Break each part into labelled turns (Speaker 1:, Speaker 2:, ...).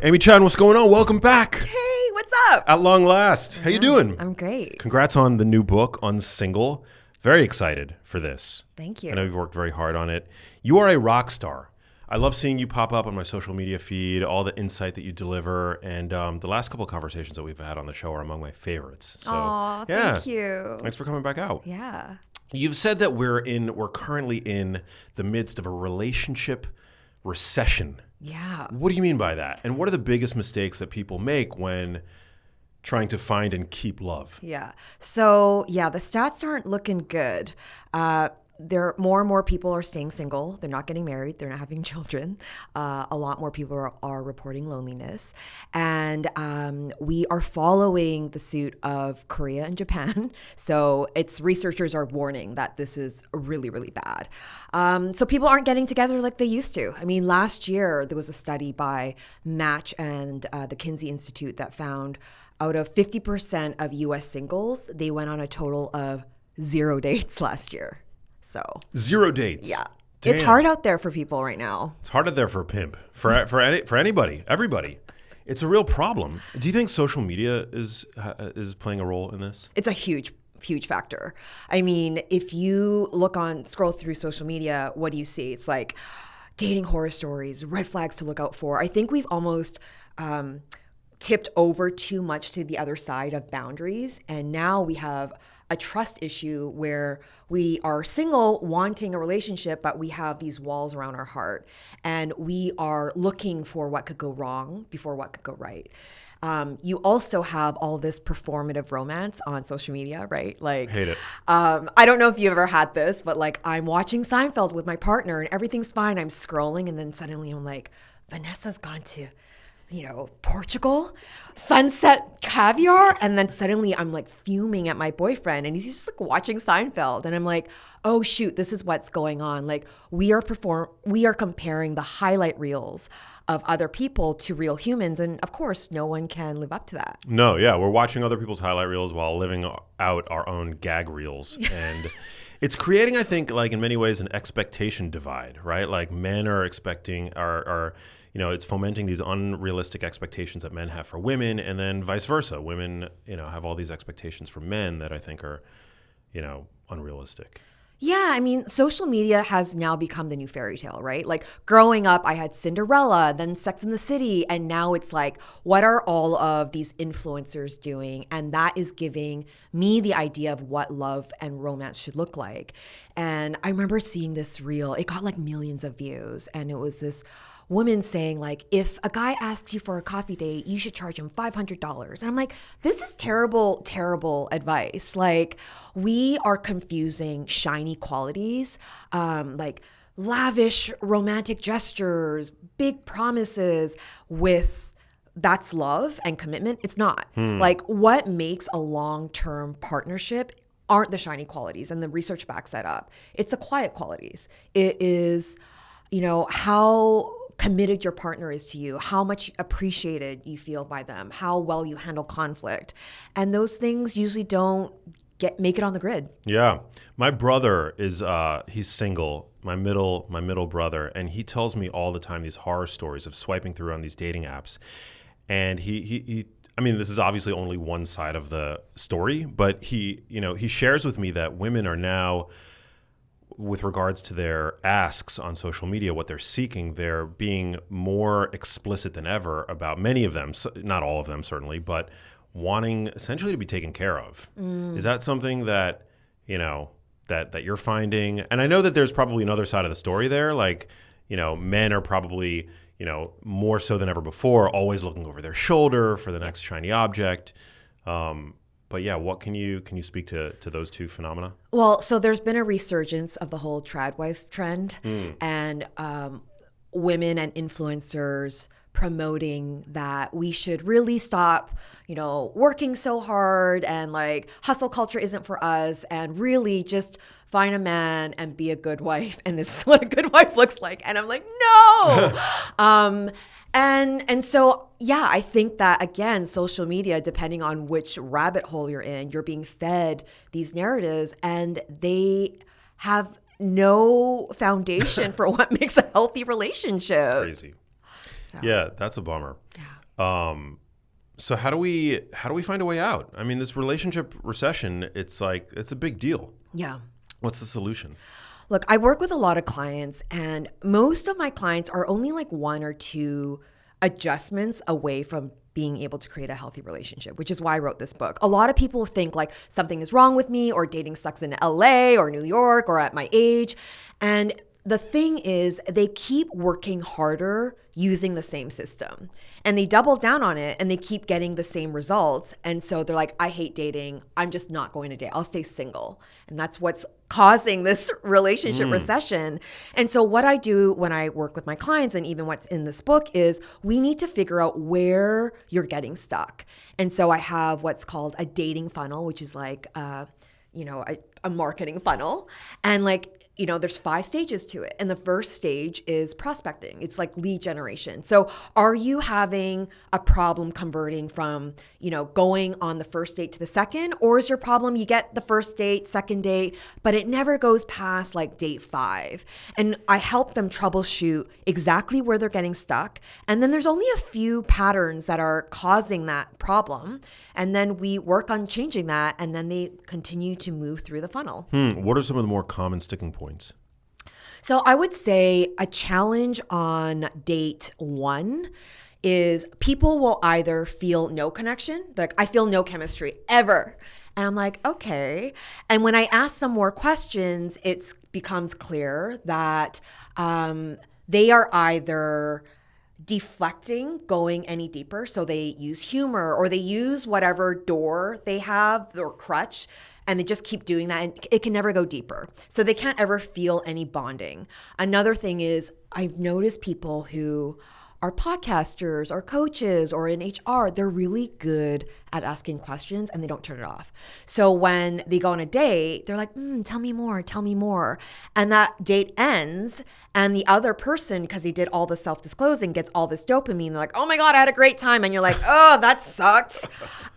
Speaker 1: Amy Chan, what's going on? Welcome back.
Speaker 2: Hey, what's up?
Speaker 1: At long last. How you doing?
Speaker 2: I'm great.
Speaker 1: Congrats on the new book, Unsingle. Very excited for this.
Speaker 2: Thank you.
Speaker 1: I know you've worked very hard on it. You are a rock star. I love seeing you pop up on my social media feed, all the insight that you deliver, and the last couple of conversations that we've had on the show are among my favorites. So,
Speaker 2: Aw, thank you.
Speaker 1: Thanks for coming back out.
Speaker 2: Yeah.
Speaker 1: You've said that we're currently in the midst of a relationship recession.
Speaker 2: Yeah.
Speaker 1: What do you mean by that? And what are the biggest mistakes that people make when trying to find and keep love?
Speaker 2: Yeah. So, the stats aren't looking good. More and more people are staying single. They're not getting married. They're not having children. A lot more people are reporting loneliness. And we are following the suit of Korea and Japan. So researchers are warning that this is really, really bad. So people aren't getting together like they used to. I mean, last year there was a study by Match and the Kinsey Institute that found out of 50% of U.S. singles, they went on a total of 0 dates last year. So
Speaker 1: 0 dates.
Speaker 2: Yeah.
Speaker 1: Damn.
Speaker 2: It's hard out there for people right now.
Speaker 1: It's hard out there for a pimp, for anybody, everybody. It's a real problem. Do you think social media is playing a role in this?
Speaker 2: It's a huge factor. I mean, if you scroll through social media, what do you see? It's like dating horror stories, red flags to look out for. I think we've almost tipped over too much to the other side of boundaries. And now we have a trust issue where we are single, wanting a relationship, but we have these walls around our heart. And we are looking for what could go wrong before what could go right. You also have all this performative romance on social media, right? Like,
Speaker 1: hate it.
Speaker 2: I don't know if you ever had this, but like I'm watching Seinfeld with my partner and everything's fine. I'm scrolling and then suddenly I'm like, Vanessa's gone to Portugal, sunset caviar. And then suddenly I'm like fuming at my boyfriend and he's just like watching Seinfeld. And I'm like, oh shoot, this is what's going on. Like we are comparing the highlight reels of other people to real humans. And of course, no one can live up to that.
Speaker 1: No, yeah. We're watching other people's highlight reels while living out our own gag reels. And it's creating, I think, like in many ways, an expectation divide, right? Like men are expecting, it's fomenting these unrealistic expectations that men have for women, and then vice versa. Women, have all these expectations for men that I think are, unrealistic.
Speaker 2: Yeah, I mean, social media has now become the new fairy tale, right? Like growing up, I had Cinderella, then Sex and the City, and now it's like, what are all of these influencers doing? And that is giving me the idea of what love and romance should look like. And I remember seeing this reel. It got like millions of views, and it was this woman saying like, if a guy asks you for a coffee date, you should charge him $500. And I'm like, this is terrible, terrible advice. Like we are confusing shiny qualities, like lavish romantic gestures, big promises with that's love and commitment. It's not. Like what makes a long-term partnership aren't the shiny qualities, and the research backs that up. It's the quiet qualities. It is, how committed your partner is to you, how much appreciated you feel by them, how well you handle conflict. And those things usually don't make it on the grid.
Speaker 1: Yeah. My brother is he's single, my middle brother, and he tells me all the time these horror stories of swiping through on these dating apps. And he I mean, this is obviously only one side of the story, but he shares with me that women are now, with regards to their asks on social media, what they're seeking, they're being more explicit than ever about many of them, not all of them certainly, but wanting essentially to be taken care of. Is that something that, that you're finding? And I know that there's probably another side of the story there. Like, men are probably, more so than ever before, always looking over their shoulder for the next shiny object. But yeah, what can you speak to those two phenomena?
Speaker 2: Well, so there's been a resurgence of the whole trad wife trend, and women and influencers promoting that we should really stop, working so hard and like hustle culture isn't for us, and really just find a man and be a good wife. And this is what a good wife looks like. And I'm like, no. And so, yeah, I think that, again, social media, depending on which rabbit hole you're in, you're being fed these narratives, and they have no foundation for what makes a healthy relationship.
Speaker 1: Crazy. Yeah, that's a bummer.
Speaker 2: Yeah.
Speaker 1: So how do we find a way out? I mean, this relationship recession, it's a big deal.
Speaker 2: Yeah.
Speaker 1: What's the solution?
Speaker 2: Look, I work with a lot of clients, and most of my clients are only like 1 or 2 adjustments away from being able to create a healthy relationship, which is why I wrote this book. A lot of people think like something is wrong with me, or dating sucks in LA or New York or at my age. And the thing is, they keep working harder using the same system, and they double down on it, and they keep getting the same results. And so they're like, I hate dating. I'm just not going to date. I'll stay single. And that's what's causing this relationship recession. And so what I do when I work with my clients, and even what's in this book, is we need to figure out where you're getting stuck. And so I have what's called a dating funnel, which is like, a marketing funnel. And there's 5 stages to it. And the first stage is prospecting. It's like lead generation. So are you having a problem converting from, going on the first date to the second? Or is your problem you get the first date, second date, but it never goes past like date 5? And I help them troubleshoot exactly where they're getting stuck. And then there's only a few patterns that are causing that problem. And then we work on changing that, and then they continue to move through the funnel.
Speaker 1: What are some of the more common sticking points?
Speaker 2: So I would say a challenge on date 1 is people will either feel no connection, like I feel no chemistry ever. And I'm like, okay. And when I ask some more questions, it becomes clear that they are either deflecting going any deeper. So they use humor, or they use whatever door they have or crutch, and they just keep doing that, and it can never go deeper. So they can't ever feel any bonding. Another thing is, I've noticed people who are podcasters or coaches or in HR, they're really good at asking questions, and they don't turn it off. So when they go on a date, they're like, tell me more. And that date ends, and the other person, because he did all the self-disclosing, gets all this dopamine. They're like, oh my God, I had a great time. And you're like, oh, that sucked.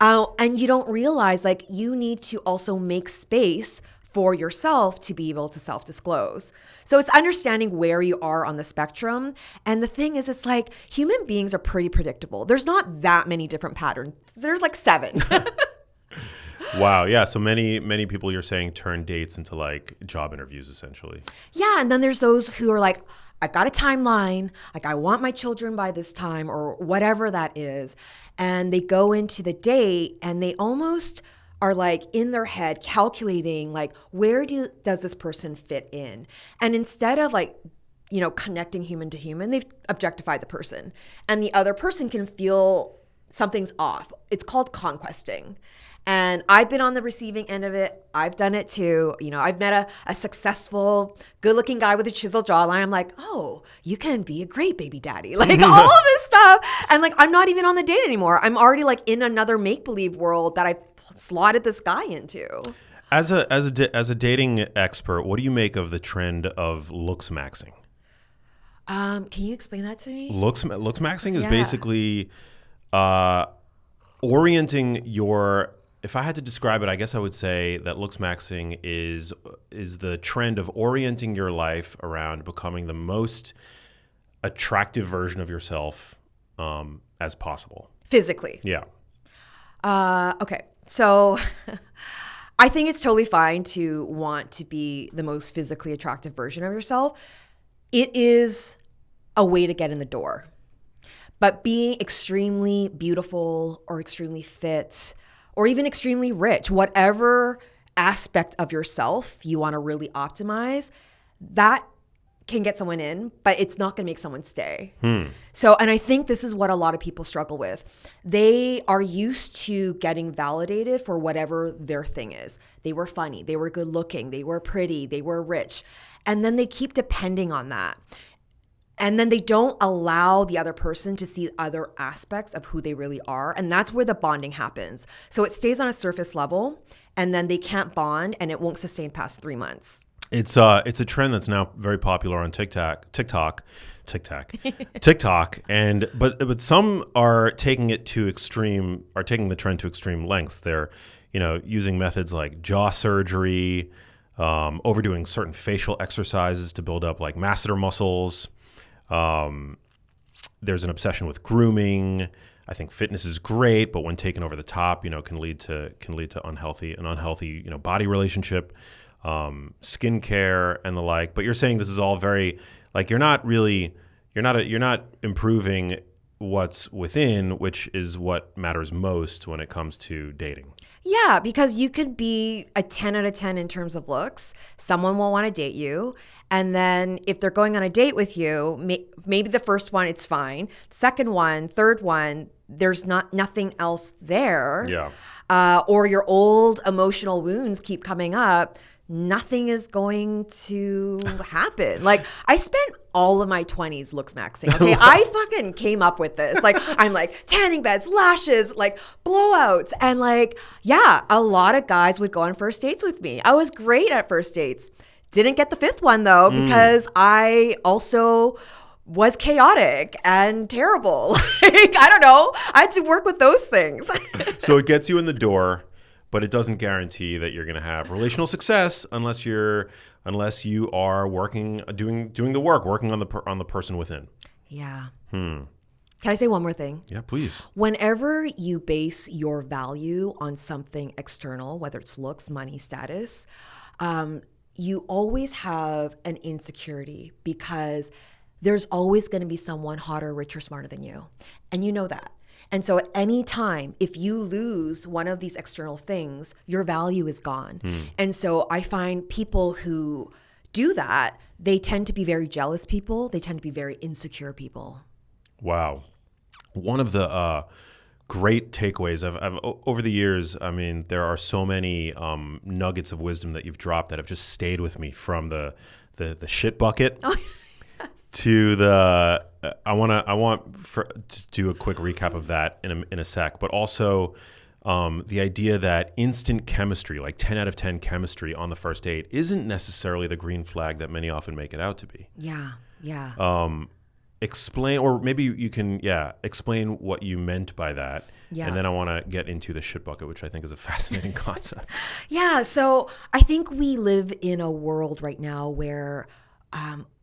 Speaker 2: And you don't realize you need to also make space for yourself to be able to self-disclose. So it's understanding where you are on the spectrum. And the thing is, it's like human beings are pretty predictable. There's not that many different patterns. There's like 7.
Speaker 1: Wow. Yeah. So many people, you're saying, turn dates into like job interviews, essentially.
Speaker 2: Yeah. And then there's those who are like, I got a timeline, like I want my children by this time, or whatever that is. And they go into the date, and they almost are like in their head calculating like, where does this person fit in? And instead of connecting human to human, they've objectified the person, and the other person can feel something's off. It's called conquesting. And I've been on the receiving end of it. I've done it too. I've met a successful, good-looking guy with a chiseled jawline. I'm like, oh, you can be a great baby daddy. Like all of this stuff. And I'm not even on the date anymore. I'm already in another make-believe world that I've slotted this guy into.
Speaker 1: As a dating expert, what do you make of the trend of looksmaxxing?
Speaker 2: Can you explain that to me?
Speaker 1: Looksmaxxing is basically orienting your. If I had to describe it, I guess I would say that looksmaxxing is the trend of orienting your life around becoming the most attractive version of yourself as possible.
Speaker 2: Physically.
Speaker 1: Yeah.
Speaker 2: Okay. So I think it's totally fine to want to be the most physically attractive version of yourself. It is a way to get in the door. But being extremely beautiful or extremely fit or even extremely rich, whatever aspect of yourself you want to really optimize, that can get someone in, but it's not going to make someone stay. So, and I think this is what a lot of people struggle with. They are used to getting validated for whatever their thing is. They were funny, they were good looking, they were pretty, they were rich. And then they keep depending on that. And then they don't allow the other person to see other aspects of who they really are. And that's where the bonding happens. So it stays on a surface level, and then they can't bond, and it won't sustain past 3 months.
Speaker 1: It's a trend that's now very popular on TikTok, and but some are taking it to extreme, are taking the trend to extreme lengths. They're using methods like jaw surgery, overdoing certain facial exercises to build up like masseter muscles. there's an obsession with grooming. I think fitness is great, but when taken over the top, can lead to an unhealthy body relationship, skincare and the like. But you're saying this is all very like you're not improving what's within, which is what matters most when it comes to dating.
Speaker 2: Yeah, because you could be a 10 out of 10 in terms of looks. Someone will want to date you. And then if they're going on a date with you, maybe the first one, it's fine. Second one, third one, there's nothing else there.
Speaker 1: Yeah.
Speaker 2: Or your old emotional wounds keep coming up. Nothing is going to happen. Like, I spent all of my 20s Looksmaxxing. Okay, I fucking came up with this. Like, I'm like tanning beds, lashes, like blowouts. And like, yeah, a lot of guys would go on first dates with me. I was great at first dates. Didn't get the fifth one though, because I also was chaotic and terrible. Like, I don't know. I had to work with those things.
Speaker 1: So it gets you in the door, but it doesn't guarantee that you're going to have relational success unless you are doing the work, working on the person within.
Speaker 2: Yeah. Can I say one more thing?
Speaker 1: Yeah, please.
Speaker 2: Whenever you base your value on something external, whether it's looks, money, status, you always have an insecurity because there's always going to be someone hotter, richer, smarter than you. And you know that. And so at any time, if you lose one of these external things, your value is gone. And so I find people who do that, they tend to be very jealous people. They tend to be very insecure people.
Speaker 1: Wow. One of the great takeaways I've over the years, I mean, there are so many nuggets of wisdom that you've dropped that have just stayed with me, from the shit bucket to the I want to do a quick recap of that in a sec, but also the idea that instant chemistry, like 10 out of 10 chemistry on the first date, isn't necessarily the green flag that many often make it out to be.
Speaker 2: Yeah.
Speaker 1: Explain, or maybe you can, explain what you meant by that.
Speaker 2: Yeah.
Speaker 1: And then I want to get into the shit bucket, which I think is a fascinating concept.
Speaker 2: Yeah. So I think we live in a world right now where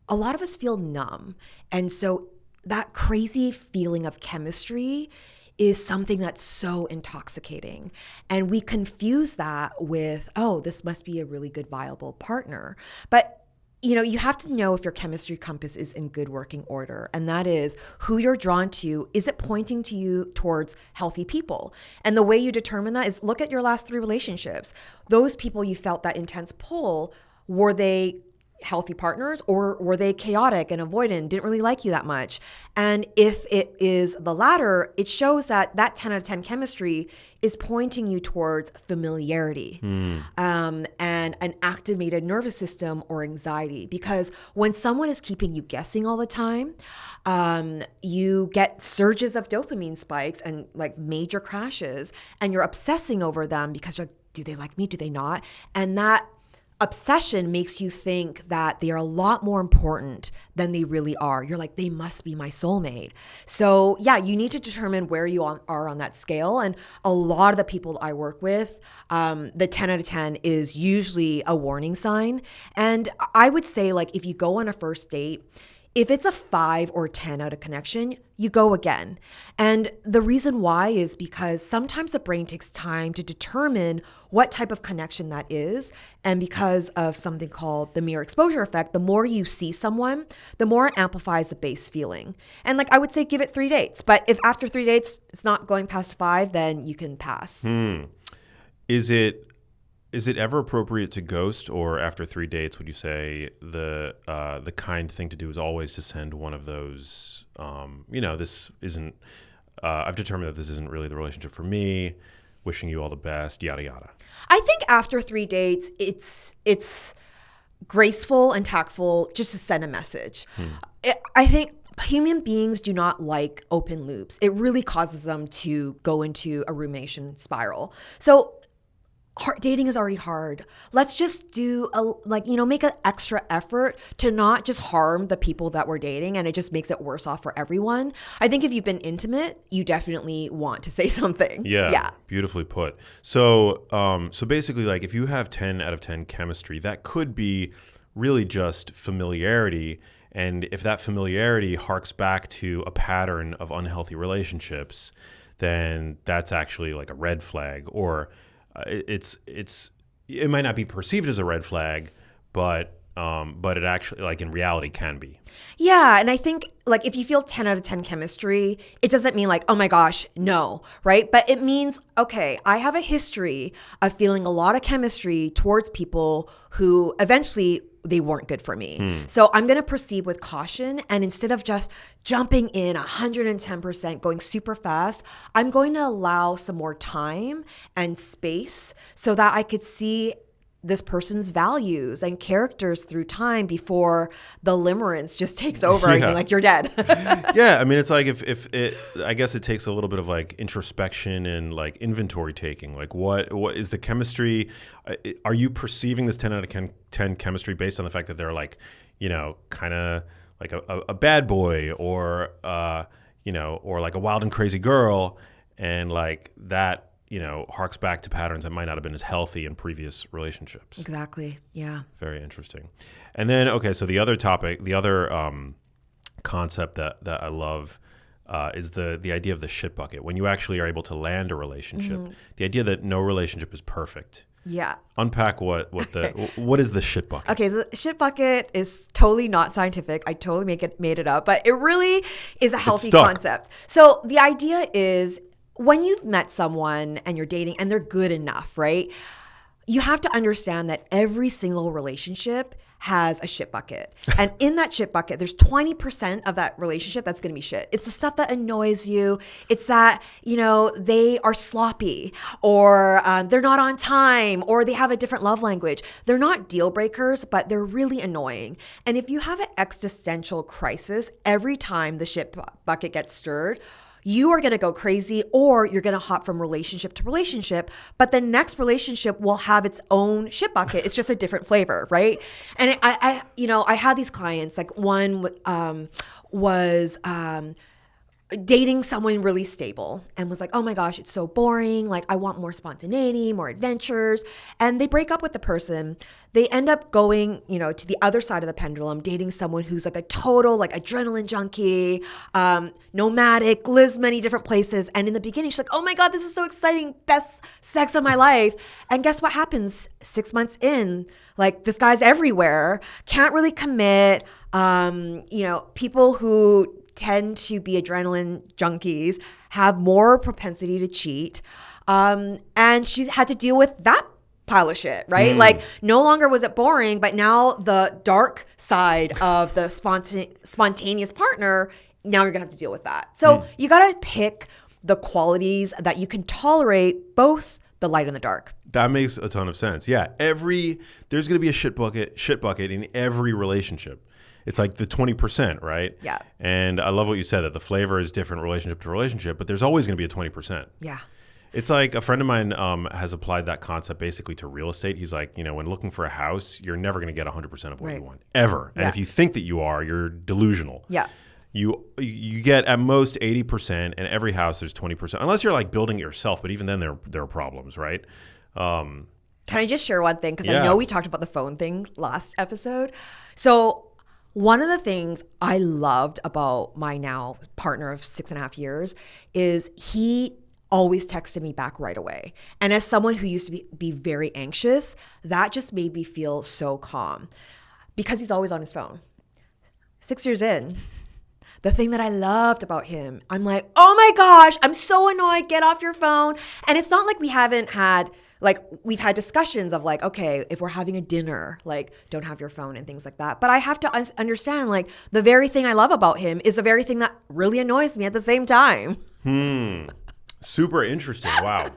Speaker 2: a lot of us feel numb. And so that crazy feeling of chemistry is something that's so intoxicating. And we confuse that with, oh, this must be a really good, viable partner. But you have to know if your chemistry compass is in good working order. And that is who you're drawn to. Is it pointing to you towards healthy people? And the way you determine that is look at your last 3 relationships. Those people you felt that intense pull, were they healthy partners, or were they chaotic and avoidant, didn't really like you that much? And if it is the latter, it shows that 10 out of 10 chemistry is pointing you towards familiarity and an activated nervous system or anxiety. Because when someone is keeping you guessing all the time, you get surges of dopamine spikes and like major crashes, and you're obsessing over them because you're like, do they like me? Do they not? And that obsession makes you think that they are a lot more important than they really are. You're like, they must be my soulmate. So yeah, you need to determine where you are on that scale. And a lot of the people I work with, the 10 out of 10 is usually a warning sign. And I would say, like, if you go on a first date, if it's a 5 or 10 out of connection, you go again. And the reason why is because sometimes the brain takes time to determine what type of connection that is. And because of something called the mirror exposure effect, the more you see someone, the more it amplifies the base feeling. And like, I would say give it 3 dates. But if after 3 dates, it's not going past 5, then you can pass.
Speaker 1: Is it ever appropriate to ghost, or after 3 dates, would you say the kind thing to do is always to send one of those, this isn't, I've determined that this isn't really the relationship for me, wishing you all the best, yada, yada?
Speaker 2: I think after 3 dates, it's graceful and tactful just to send a message. I think human beings do not like open loops. It really causes them to go into a rumination spiral. So dating is already hard. Let's just do make an extra effort to not just harm the people that we're dating, and it just makes it worse off for everyone. I think if you've been intimate, you definitely want to say something.
Speaker 1: Yeah. Beautifully put. So basically, like, if you have 10 out of 10 chemistry, that could be really just familiarity. And if that familiarity harks back to a pattern of unhealthy relationships, then that's actually like a red flag, or it might not be perceived as a red flag, but it actually, like, in reality can be.
Speaker 2: Yeah, and I think, like, if you feel 10 out of 10 chemistry, it doesn't mean like, oh my gosh, no, right? But it means, okay, I have a history of feeling a lot of chemistry towards people who eventually they weren't good for me. So I'm going to proceed with caution, and instead of just jumping in 110%, going super fast, I'm going to allow some more time and space so that I could see this person's values and characters through time before the limerence just takes over and you're like, you're dead.
Speaker 1: Yeah, I mean, it's like if it, I guess it takes a little bit of like introspection and like inventory taking. Like, what is the chemistry? Are you perceiving this 10 out of 10 chemistry based on the fact that they're like, kind of like a bad boy, or or like a wild and crazy girl, and like that, harks back to patterns that might not have been as healthy in previous relationships.
Speaker 2: Exactly. Yeah.
Speaker 1: Very interesting. And then, okay, so the other topic, the other concept that I love is the idea of the shit bucket. When you actually are able to land a relationship, the idea that no relationship is perfect.
Speaker 2: Yeah.
Speaker 1: Unpack what is the shit bucket?
Speaker 2: Okay, the shit bucket is totally not scientific. I totally made it up, but it really is a healthy concept. So the idea is, when you've met someone and you're dating and they're good enough, right? You have to understand that every single relationship has a shit bucket. And in that shit bucket, there's 20% of that relationship that's going to be shit. It's the stuff that annoys you. It's that, they are sloppy, or they're not on time, or they have a different love language. They're not deal breakers, but they're really annoying. And if you have an existential crisis every time the shit bucket gets stirred, you are going to go crazy, or you're going to hop from relationship to relationship, but the next relationship will have its own shit bucket. It's just a different flavor, right? And I had these clients, like one was dating someone really stable and was like, oh my gosh, it's so boring. Like, I want more spontaneity, more adventures. And they break up with the person. They end up going, to the other side of the pendulum, dating someone who's like a total like adrenaline junkie, nomadic, lives many different places. And in the beginning, she's like, oh my God, this is so exciting. Best sex of my life. And guess what happens 6 months in? Like, this guy's everywhere, can't really commit. People who tend to be adrenaline junkies have more propensity to cheat. And she had to deal with that pile of shit, right? Like, no longer was it boring, but now the dark side of the spontaneous partner, now you're gonna have to deal with that. So you gotta pick the qualities that you can tolerate, both the light and the dark.
Speaker 1: That makes a ton of sense. Yeah, there's gonna be a shit bucket in every relationship. It's like the 20%, right?
Speaker 2: Yeah.
Speaker 1: And I love what you said, that the flavor is different relationship to relationship, but there's always going to be a 20%.
Speaker 2: Yeah.
Speaker 1: It's like a friend of mine has applied that concept basically to real estate. He's like, when looking for a house, you're never going to get 100% of what you want, ever. And if you think that you are, you're delusional.
Speaker 2: Yeah.
Speaker 1: You get at most 80%, and every house there's 20%, unless you're like building it yourself. But even then, there are problems, right?
Speaker 2: Can I just share one thing? Because I know we talked about the phone thing last episode. So one of the things I loved about my now partner of 6.5 years is he always texted me back right away. And as someone who used to be very anxious, that just made me feel so calm, because he's always on his phone. 6 years in, the thing that I loved about him, I'm like, oh my gosh, I'm so annoyed, get off your phone. And it's not like we haven't had, like, we've had discussions of like, okay, if we're having a dinner, like, don't have your phone and things like that. But I have to understand, like, the very thing I love about him is the very thing that really annoys me at the same time.
Speaker 1: Super interesting. Wow.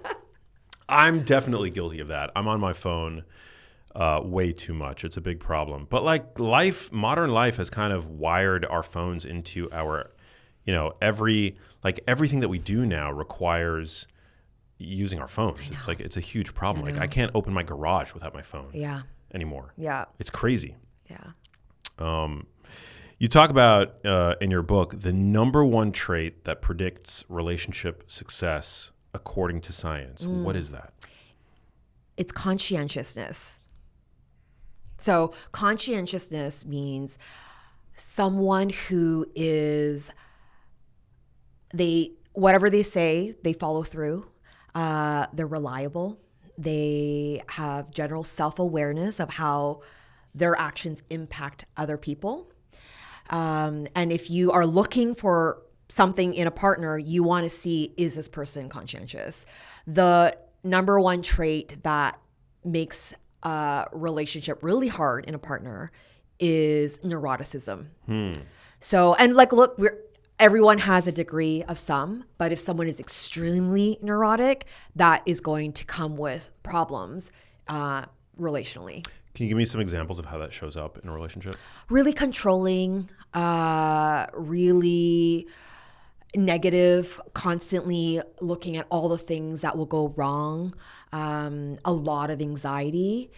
Speaker 1: I'm definitely guilty of that. I'm on my phone way too much. It's a big problem. But like modern life has kind of wired our phones into our, everything that we do now requires using our phones. It's like, it's a huge problem. Like, I can't open my garage without my phone anymore.
Speaker 2: Yeah.
Speaker 1: It's crazy.
Speaker 2: Yeah.
Speaker 1: You talk about in your book the number one trait that predicts relationship success according to science. What is that?
Speaker 2: It's conscientiousness. So conscientiousness means someone who is, whatever they say, they follow through. They're reliable. They have general self-awareness of how their actions impact other people. And if you are looking for something in a partner, you want to see, is this person conscientious? The number one trait that makes a relationship really hard in a partner is neuroticism. So, and like, look, everyone has a degree of some, but if someone is extremely neurotic, that is going to come with problems relationally.
Speaker 1: Can you give me some examples of how that shows up in a relationship? Really
Speaker 2: controlling, really negative, constantly looking at all the things that will go wrong, a lot of anxiety.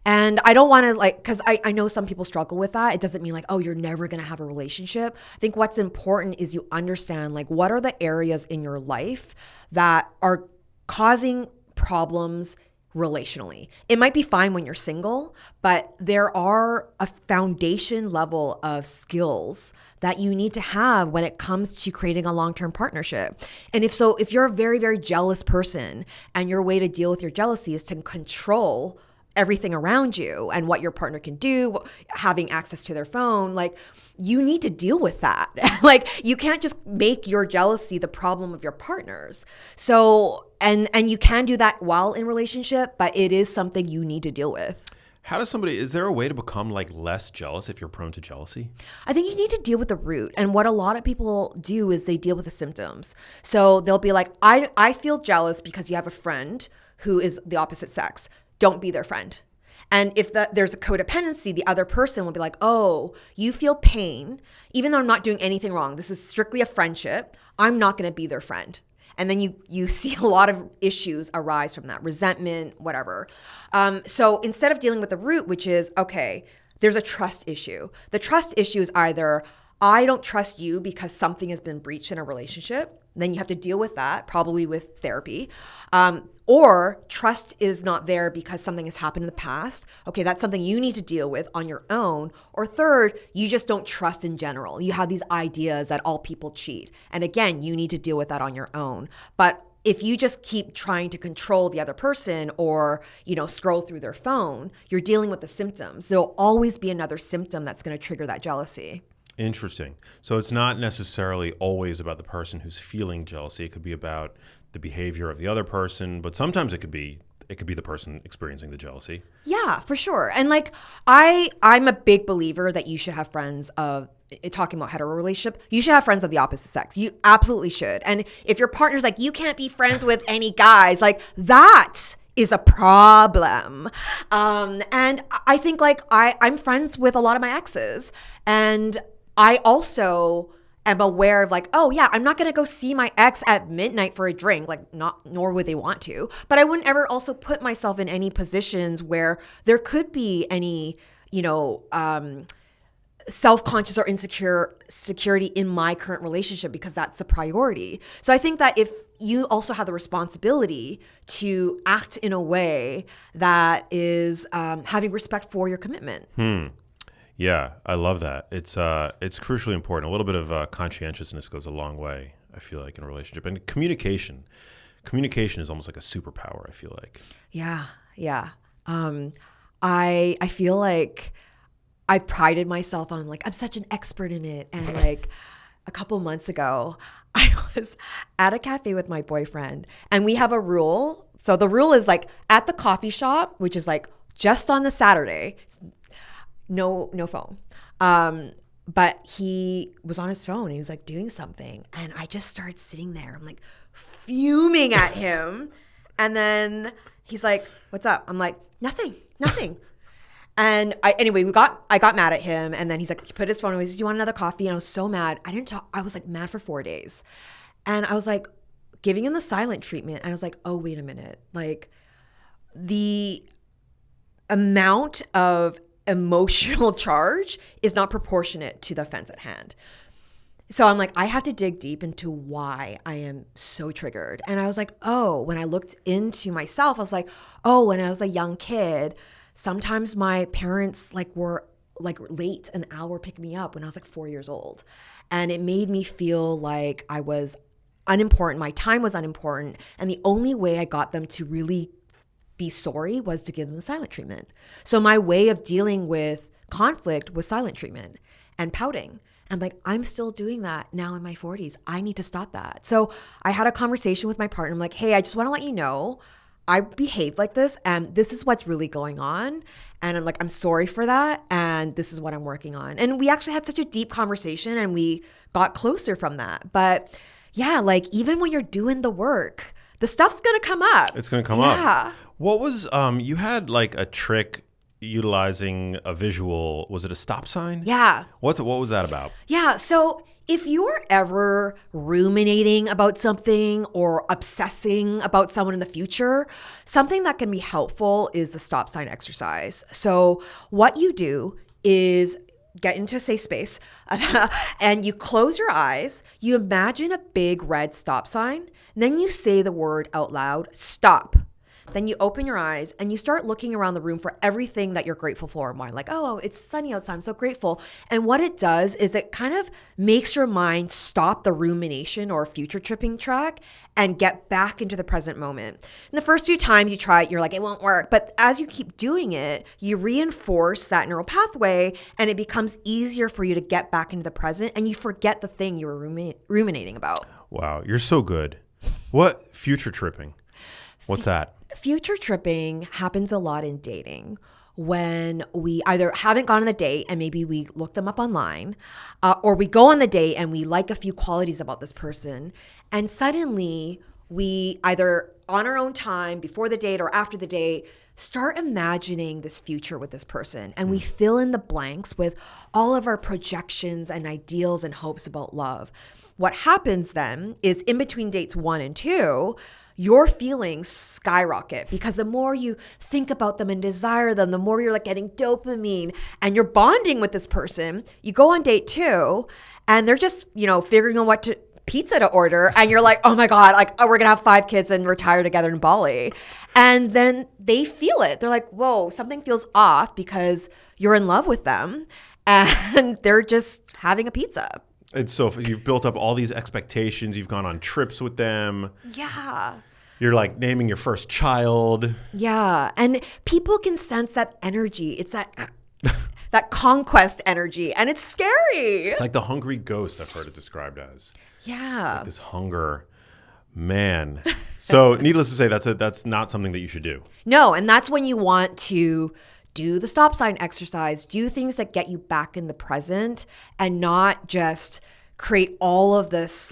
Speaker 2: And I don't want to because I know some people struggle with that. It doesn't mean like, oh, you're never going to have a relationship. I think what's important is you understand what are the areas in your life that are causing problems relationally. It might be fine when you're single, but there are a foundation level of skills that you need to have when it comes to creating a long-term partnership. And if you're a very, very jealous person and your way to deal with your jealousy is to control everything around you and what your partner can do, having access to their phone, you need to deal with that. You can't just make your jealousy the problem of your partner's. So, and you can do that while in relationship, but it is something you need to deal with.
Speaker 1: Is there a way to become less jealous if you're prone to jealousy?
Speaker 2: I think you need to deal with the root. And what a lot of people do is they deal with the symptoms. So they'll be like, I feel jealous because you have a friend who is the opposite sex. Don't be their friend. And if there's a codependency, the other person will be like, oh, you feel pain, even though I'm not doing anything wrong. This is strictly a friendship. I'm not going to be their friend. And then you see a lot of issues arise from that, resentment, whatever. So instead of dealing with the root, which is, okay, there's a trust issue. The trust issue is either I don't trust you because something has been breached in a relationship. Then you have to deal with that, probably with therapy. Or trust is not there because something has happened in the past. Okay, that's something you need to deal with on your own. Or third, you just don't trust in general. You have these ideas that all people cheat. And again, you need to deal with that on your own. But if you just keep trying to control the other person or, scroll through their phone, you're dealing with the symptoms. There'll always be another symptom that's going to trigger that jealousy.
Speaker 1: Interesting. So it's not necessarily always about the person who's feeling jealousy. It could be about the behavior of the other person, but sometimes it could be the person experiencing the jealousy.
Speaker 2: Yeah, for sure. And I'm a big believer that you should have friends of, talking about hetero relationship, you should have friends of the opposite sex. You absolutely should. And if your partner's like, you can't be friends with any guys, that is a problem. And I think I'm friends with a lot of my exes, and I also am aware of oh yeah, I'm not going to go see my ex at midnight for a drink, nor would they want to, but I wouldn't ever also put myself in any positions where there could be any, self-conscious or insecurity in my current relationship because that's the priority. So I think that if you also have the responsibility to act in a way that is having respect for your commitment.
Speaker 1: Yeah, I love that. It's crucially important. A little bit of conscientiousness goes a long way, I feel like, in a relationship. And communication is almost like a superpower, I feel like.
Speaker 2: Yeah. I feel like I prided myself on I'm such an expert in it. And a couple months ago, I was at a cafe with my boyfriend, and we have a rule. So the rule is at the coffee shop, which is just on the Saturday, no phone. But he was on his phone. He was doing something. And I just started sitting there. I'm fuming at him. And then he's like, what's up? I'm like, nothing. And I got mad at him. And then he put his phone away. He said, do you want another coffee? And I was so mad. I didn't talk. I was mad for 4 days. And I was giving him the silent treatment. And I was oh, wait a minute. The amount of emotional charge is not proportionate to the offense at hand. So I'm I have to dig deep into why I am so triggered. And I was oh, when I looked into myself, I was oh, when I was a young kid, sometimes my parents were like late an hour pick me up when I was like 4 years old. And it made me feel like I was unimportant. My time was unimportant. And the only way I got them to really be sorry was to give them the silent treatment. So my way of dealing with conflict was silent treatment and pouting. I'm like, I'm still doing that now in my 40s. I need to stop that. So I had a conversation with my partner. I'm like, hey, I just want to let you know I behaved like this and this is what's really going on. And I'm like, I'm sorry for that. And this is what I'm working on. And we actually had such a deep conversation and we got closer from that. But yeah, like even when you're doing the work, the stuff's going to come up.
Speaker 1: It's going to come up. Yeah. What was, you had like a trick utilizing a visual, was it a stop sign?
Speaker 2: Yeah.
Speaker 1: What was that about?
Speaker 2: Yeah. So if you're ever ruminating about something or obsessing about someone in the future, something that can be helpful is the stop sign exercise. So what you do is get into a safe space and you close your eyes. You imagine a big red stop sign. Then you say the word out loud, stop. Then you open your eyes and you start looking around the room for everything that you're grateful for in mind. Like, oh, it's sunny outside. I'm so grateful. And what it does is it kind of makes your mind stop the rumination or future tripping track and get back into the present moment. And the first few times you try it, you're like, it won't work. But as you keep doing it, you reinforce that neural pathway and it becomes easier for you to get back into the present and you forget the thing you were ruminating about.
Speaker 1: Wow, you're so good. What future tripping? What's that?
Speaker 2: Future tripping happens a lot in dating when we either haven't gone on the date and maybe we look them up online, or we go on the date and we like a few qualities about this person. And suddenly we either on our own time, before the date or after the date, start imagining this future with this person. And we fill in the blanks with all of our projections and ideals and hopes about love. What happens then is in between dates 1 and 2, your feelings skyrocket because the more you think about them and desire them, the more you're like getting dopamine and you're bonding with this person. You go on date 2 and they're just, figuring out what pizza to order. And you're like, oh my God, like, oh, we're going to have 5 kids and retire together in Bali. And then they feel it. They're like, whoa, something feels off because you're in love with them and they're just having a pizza.
Speaker 1: It's so you've built up all these expectations. You've gone on trips with them.
Speaker 2: Yeah.
Speaker 1: You're like naming your first child.
Speaker 2: Yeah. And people can sense that energy. It's that conquest energy. And it's scary.
Speaker 1: It's like the hungry ghost I've heard it described as.
Speaker 2: Yeah.
Speaker 1: It's like this hunger. Man. So needless to say, that's not something that you should do.
Speaker 2: No. And that's when you want to do the stop sign exercise, do things that get you back in the present and not just create all of this,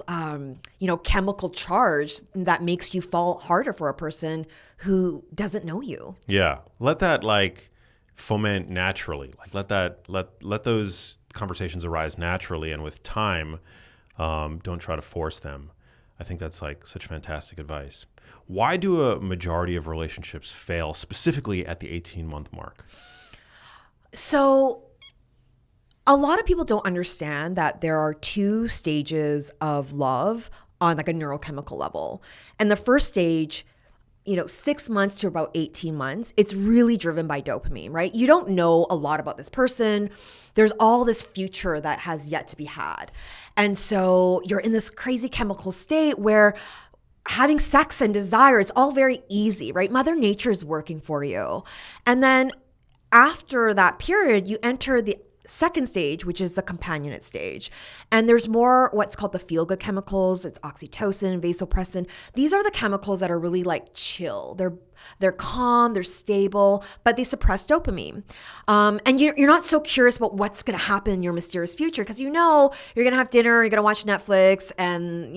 Speaker 2: chemical charge that makes you fall harder for a person who doesn't know you.
Speaker 1: Yeah. Let that foment naturally. Let those conversations arise naturally. And with time, don't try to force them. I think that's such fantastic advice. Why do a majority of relationships fail specifically at the 18-month mark?
Speaker 2: So a lot of people don't understand that there are 2 stages of love on a neurochemical level. And the first stage, 6 months to about 18 months, it's really driven by dopamine, right? You don't know a lot about this person. There's all this future that has yet to be had. And so you're in this crazy chemical state where having sex and desire, it's all very easy, right? Mother Nature is working for you. And then after that period, you enter the second stage, which is the companionate stage. And there's more what's called the feel-good chemicals. It's oxytocin, vasopressin. These are the chemicals that are really chill. They're calm, they're stable, but they suppress dopamine. And you're not so curious about what's going to happen in your mysterious future because you're going to have dinner, you're going to watch Netflix and,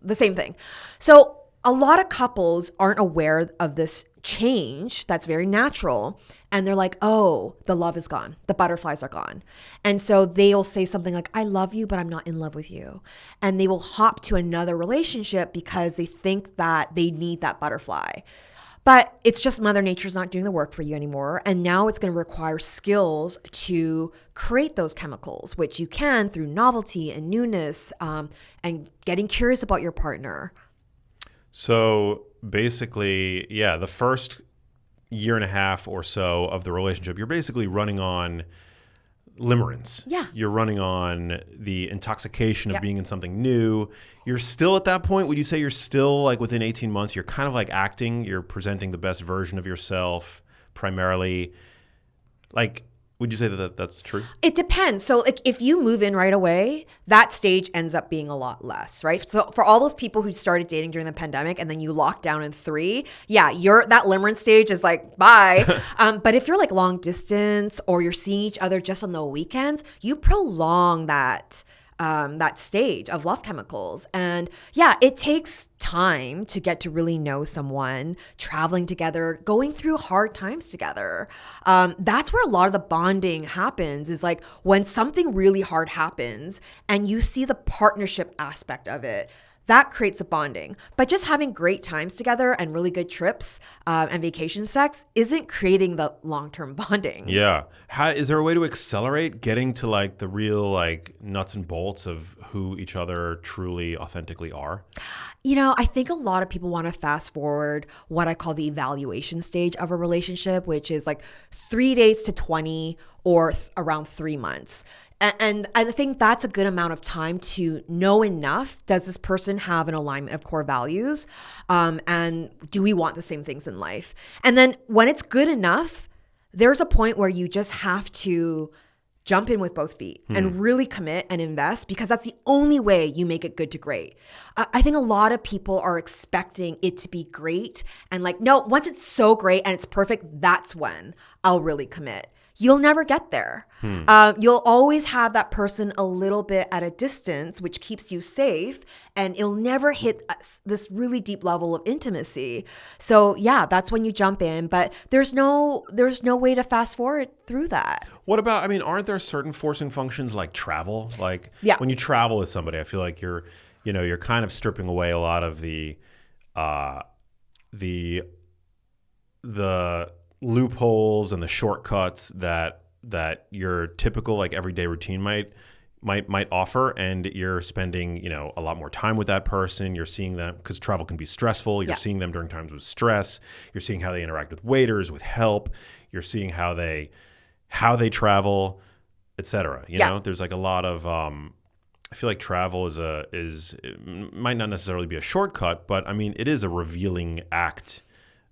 Speaker 2: the same thing. So a lot of couples aren't aware of this change that's very natural. And they're like, oh, the love is gone. The butterflies are gone. And so they'll say something like, I love you, but I'm not in love with you. And they will hop to another relationship because they think that they need that butterfly. But it's just Mother Nature's not doing the work for you anymore. And now it's going to require skills to create those chemicals, which you can through novelty and newness and getting curious about your partner.
Speaker 1: So basically, yeah, the first year and a half or so of the relationship, you're basically running on limerence.
Speaker 2: Yeah.
Speaker 1: You're running on the intoxication of being in something new. You're still at that point. Would you say you're still like within 18 months, you're kind of like acting, you're presenting the best version of yourself primarily? Like, would you say that that's true?
Speaker 2: It depends. So like if you move in right away, that stage ends up being a lot less, right? So for all those people who started dating during the pandemic and then you locked down in 3, yeah, that limerence stage is like, bye. But if you're like long distance or you're seeing each other just on the weekends, you prolong that stage of love chemicals. And yeah, it takes time to get to really know someone, traveling together, going through hard times together. That's where a lot of the bonding happens, is like when something really hard happens and you see the partnership aspect of it. That creates a bonding. But just having great times together and really good trips and vacation sex isn't creating the long-term bonding.
Speaker 1: Yeah. Is there a way to accelerate getting to like the real like nuts and bolts of who each other truly authentically are?
Speaker 2: You know, I think a lot of people want to fast forward what I call the evaluation stage of a relationship, which is like 3 days to 20 or around 3 months. And I think that's a good amount of time to know enough. Does this person have an alignment of core values? And do we want the same things in life? And then when it's good enough, there's a point where you just have to jump in with both feet and really commit and invest, because that's the only way you make it good to great. I think a lot of people are expecting it to be great and like, no, once it's so great and it's perfect, that's when I'll really commit. You'll never get there. You'll always have that person a little bit at a distance, which keeps you safe, and it'll never hit this really deep level of intimacy. So yeah, that's when you jump in, but there's no way to fast forward through that.
Speaker 1: What about, I mean, aren't there certain forcing functions like travel? Like when you travel with somebody, I feel like you're kind of stripping away a lot of the loopholes and the shortcuts that your typical like everyday routine might offer, and you're spending a lot more time with that person. You're seeing them, because travel can be stressful. You're seeing them during times of stress. You're seeing how they interact with waiters, with help. You're seeing how they travel, etc. You know, there's like a lot of I feel like travel it might not necessarily be a shortcut, but I mean it is a revealing act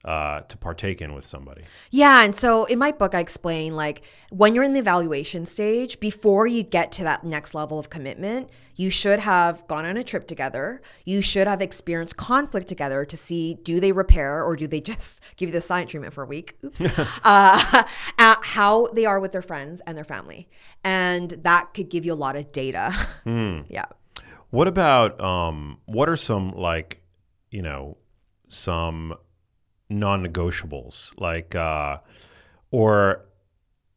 Speaker 1: to partake in with somebody.
Speaker 2: Yeah. And so in my book, I explain like when you're in the evaluation stage, before you get to that next level of commitment, you should have gone on a trip together. You should have experienced conflict together to see, do they repair or do they just give you the silent treatment for a week? Oops. How they are with their friends and their family. And that could give you a lot of data. Yeah.
Speaker 1: What about, what are some like, some non-negotiables, like or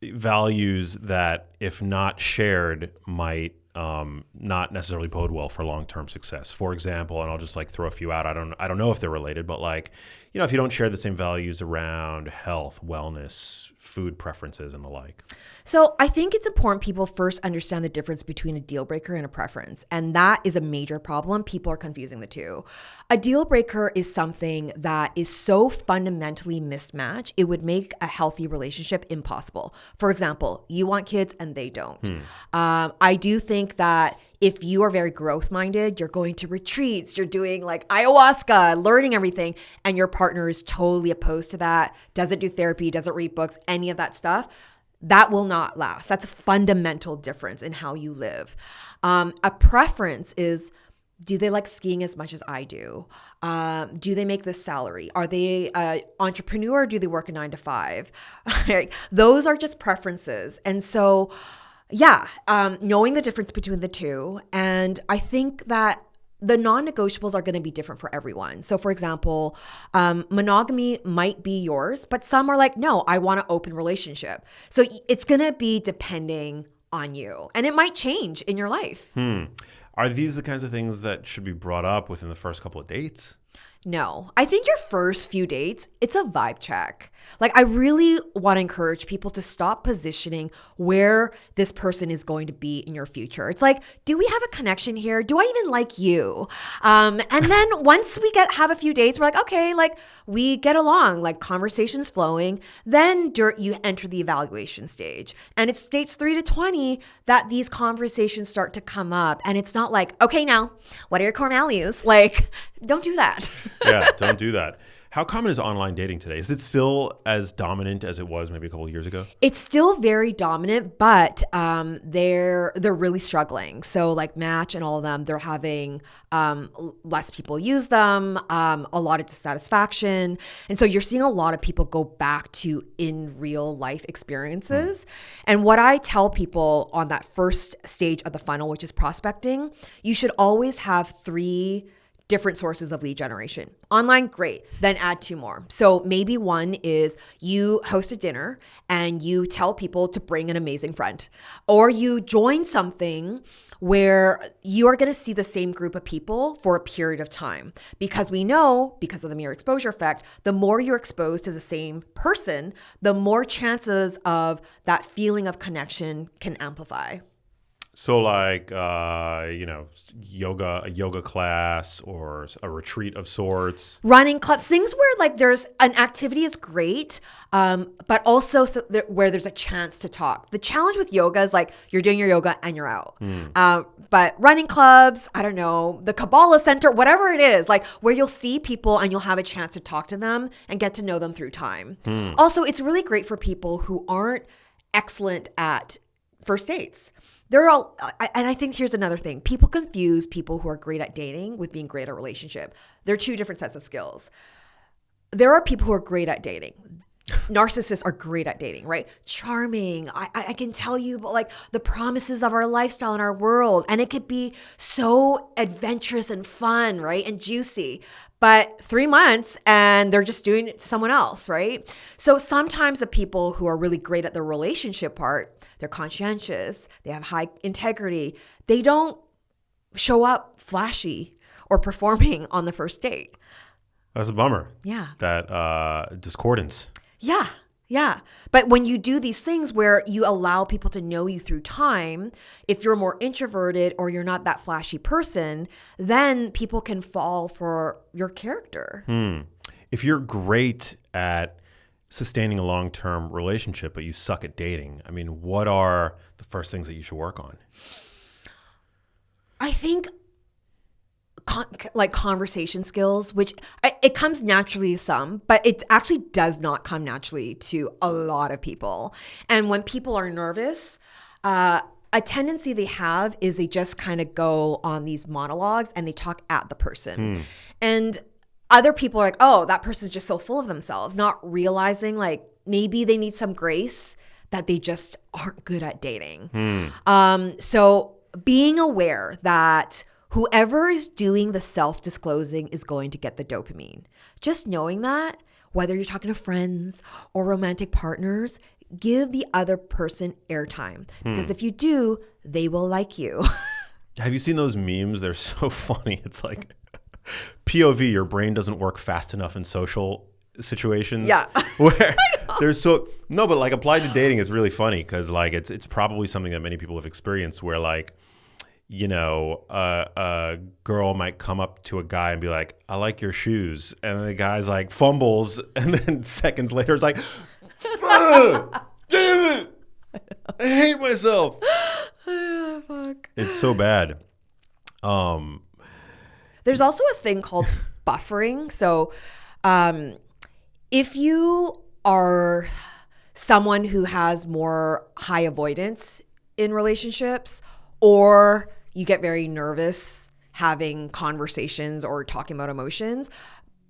Speaker 1: values that if not shared might not necessarily bode well for long-term success? For example, and I'll just like throw a few out. I don't know if they're related, but like, if you don't share the same values around health, wellness, food preferences, and the like.
Speaker 2: So I think it's important people first understand the difference between a deal breaker and a preference. And that is a major problem. People are confusing the two. A deal breaker is something that is so fundamentally mismatched, it would make a healthy relationship impossible. For example, you want kids and they don't. I do think that if you are very growth minded, you're going to retreats, you're doing like ayahuasca, learning everything, and your partner is totally opposed to that, doesn't do therapy, doesn't read books, any of that stuff, that will not last. That's a fundamental difference in how you live. A preference is, do they like skiing as much as I do? Do they make this salary? Are they an entrepreneur or do they work a 9 to 5? Those are just preferences. And so yeah, knowing the difference between the two. And I think that the non-negotiables are going to be different for everyone. So for example, monogamy might be yours, but some are like, no, I want an open relationship. So it's going to be depending on you, and it might change in your life.
Speaker 1: Are these the kinds of things that should be brought up within the first couple of dates?
Speaker 2: No, I think your first few dates, it's a vibe check. Like, I really want to encourage people to stop positioning where this person is going to be in your future. It's like, do we have a connection here? Do I even like you? And then once we have a few dates, we're like, okay, like we get along, like conversations flowing. Then you enter the evaluation stage. And it's dates 3 to 20 that these conversations start to come up. And it's not like, okay, now, what are your core values? Like, don't do that.
Speaker 1: Yeah, don't do that. How common is online dating today? Is it still as dominant as it was maybe a couple of years ago?
Speaker 2: It's still very dominant, but they're really struggling. So like Match and all of them, they're having less people use them, a lot of dissatisfaction. And so you're seeing a lot of people go back to in real life experiences. And what I tell people on that first stage of the funnel, which is prospecting, you should always have 3 different sources of lead generation. Online, great. Then add 2 more. So maybe one is you host a dinner and you tell people to bring an amazing friend, or you join something where you are going to see the same group of people for a period of time. Because we know, because of the mirror exposure effect, the more you're exposed to the same person, the more chances of that feeling of connection can amplify.
Speaker 1: So like, a yoga class or a retreat of sorts.
Speaker 2: Running clubs, things where like there's an activity is great, but also where there's a chance to talk. The challenge with yoga is like you're doing your yoga and you're out. But running clubs, I don't know, the Kabbalah Center, whatever it is, like where you'll see people and you'll have a chance to talk to them and get to know them through time. Also, it's really great for people who aren't excellent at first dates. And I think here's another thing. People confuse people who are great at dating with being great at a relationship. They're 2 different sets of skills. There are people who are great at dating. Narcissists are great at dating, right? Charming. I can tell you about like the promises of our lifestyle and our world. And it could be so adventurous and fun, right? And juicy. But 3 months and they're just doing it to someone else, right? So sometimes the people who are really great at the relationship part, they're conscientious, they have high integrity. They don't show up flashy or performing on the first date.
Speaker 1: That's a bummer.
Speaker 2: Yeah.
Speaker 1: That discordance.
Speaker 2: Yeah. But when you do these things where you allow people to know you through time, if you're more introverted or you're not that flashy person, then people can fall for your character.
Speaker 1: If you're great at sustaining a long-term relationship, but you suck at dating, I mean, what are the first things that you should work on?
Speaker 2: I think like conversation skills, which it comes naturally to some, but it actually does not come naturally to a lot of people. And when people are nervous, a tendency they have is they just kind of go on these monologues and they talk at the person. And other people are like, oh, that person's just so full of themselves, not realizing like maybe they need some grace, that they just aren't good at dating. So being aware that whoever is doing the self-disclosing is going to get the dopamine. Just knowing that, whether you're talking to friends or romantic partners, give the other person airtime. Because if you do, they will like you.
Speaker 1: Have you seen those memes? They're so funny. It's like POV, your brain doesn't work fast enough in social situations.
Speaker 2: Yeah.
Speaker 1: Where there's but like applied to dating is really funny because like it's probably something that many people have experienced where like, you know, a girl might come up to a guy and be like, I like your shoes. And the guy's like fumbles. And then seconds later, it's like, damn it. I hate myself.
Speaker 2: Fuck.
Speaker 1: It's so bad.
Speaker 2: There's also a thing called buffering. So if you are someone who has more high avoidance in relationships, or you get very nervous having conversations or talking about emotions,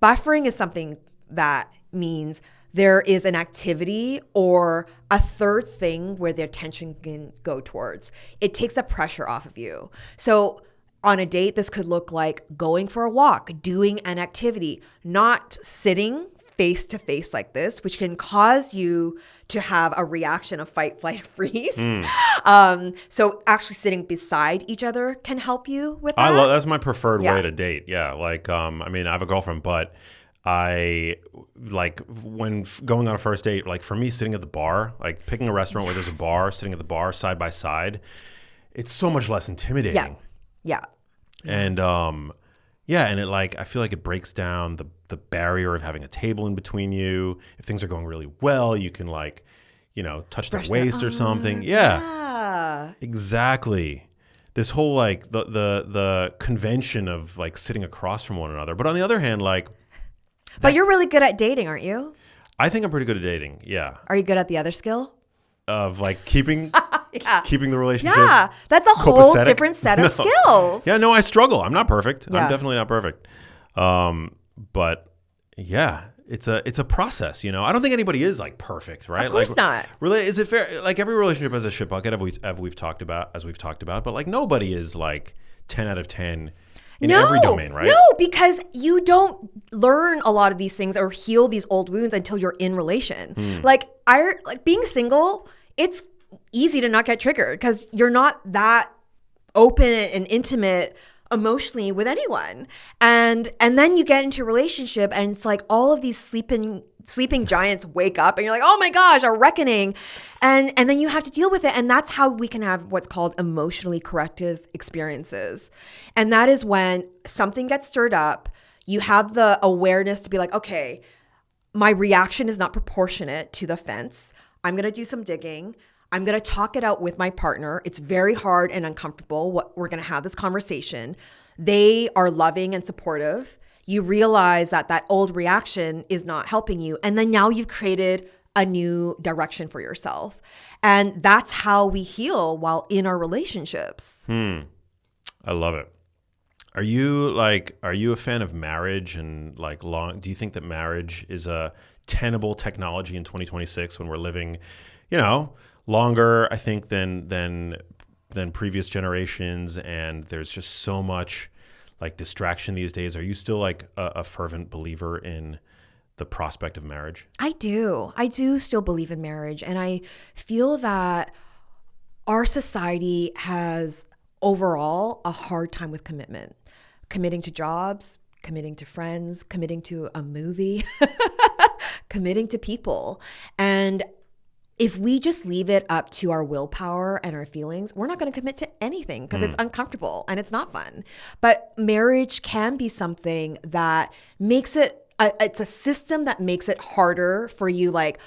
Speaker 2: buffering is something that means there is an activity or a third thing where the attention can go towards. It takes the pressure off of you. So on a date, this could look like going for a walk, doing an activity, not sitting face to face like this, which can cause you to have a reaction of fight, flight, freeze.
Speaker 1: Mm.
Speaker 2: So actually sitting beside each other can help you with that.
Speaker 1: I love that's my preferred
Speaker 2: Yeah.
Speaker 1: way to date. Yeah, like I mean, I have a girlfriend, but I like when going on a first date. Like for me, sitting at the bar, like picking a restaurant where there's a bar, sitting at the bar side by side, it's so much less intimidating.
Speaker 2: Yeah.
Speaker 1: And yeah, and it like I feel like it breaks down the barrier of having a table in between you. If things are going really well, you can like, you know, touch their
Speaker 2: Brush their
Speaker 1: waist or something.
Speaker 2: arm.
Speaker 1: Yeah,
Speaker 2: Yeah.
Speaker 1: exactly. This whole like the convention of like sitting across from one another. But on the other hand, like
Speaker 2: But you're really good at dating, aren't you?
Speaker 1: I think I'm pretty good at dating. Yeah,
Speaker 2: Are you good at the other skill?
Speaker 1: of like keeping
Speaker 2: Yeah.
Speaker 1: keeping the relationship.
Speaker 2: Yeah. That's a whole
Speaker 1: copacetic.
Speaker 2: different set of
Speaker 1: No.
Speaker 2: skills.
Speaker 1: Yeah, no, I struggle. I'm not perfect.
Speaker 2: Yeah.
Speaker 1: I'm definitely not perfect. But yeah, it's a process, you know. I don't think anybody is like perfect, right?
Speaker 2: Of course
Speaker 1: like,
Speaker 2: not.
Speaker 1: Really, is it fair? Like every relationship has a shit bucket, as we've talked about, but like nobody is like 10 out of 10 in every domain, right?
Speaker 2: No, because you don't learn a lot of these things or heal these old wounds until you're in relation. Like being single, it's easy to not get triggered because you're not that open and intimate emotionally with anyone. And then you get into a relationship and it's like all of these sleeping giants wake up and you're like, oh my gosh, a reckoning. And then you have to deal with it. And that's how we can have what's called emotionally corrective experiences. And that is when something gets stirred up, you have the awareness to be like, okay, my reaction is not proportionate to the offense. I'm going to do some digging. I'm going to talk it out with my partner. It's very hard and uncomfortable. We're going to have this conversation. They are loving and supportive. You realize that old reaction is not helping you. And then now you've created a new direction for yourself. And that's how we heal while in our relationships.
Speaker 1: I love it. Are you a fan of marriage and like do you think that marriage is a tenable technology in 2026 when we're living, you know, longer, I think, than previous generations, and there's just so much like distraction these days? Are you still like a fervent believer in the prospect of marriage?
Speaker 2: I do still believe in marriage, and I feel that our society has overall a hard time with committing to jobs, committing to friends, committing to a movie, committing to people. And if we just leave it up to our willpower and our feelings, we're not going to commit to anything because it's uncomfortable and it's not fun. But marriage can be something that makes it, it's a system that makes it harder for you. Like,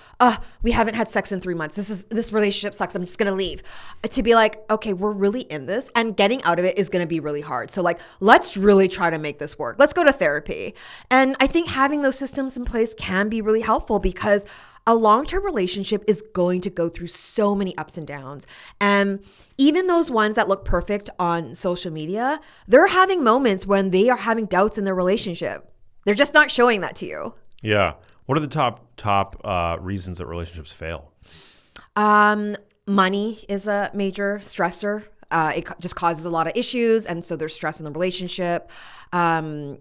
Speaker 2: we haven't had sex in 3 months. This relationship sucks. I'm just going to leave. To be like, okay, we're really in this, and getting out of it is going to be really hard. So like, let's really try to make this work. Let's go to therapy. And I think having those systems in place can be really helpful because a long-term relationship is going to go through so many ups and downs. And even those ones that look perfect on social media, they're having moments when they are having doubts in their relationship. They're just not showing that to you.
Speaker 1: Yeah. What are the top reasons that relationships fail?
Speaker 2: Money is a major stressor. It just causes a lot of issues. And so there's stress in the relationship. The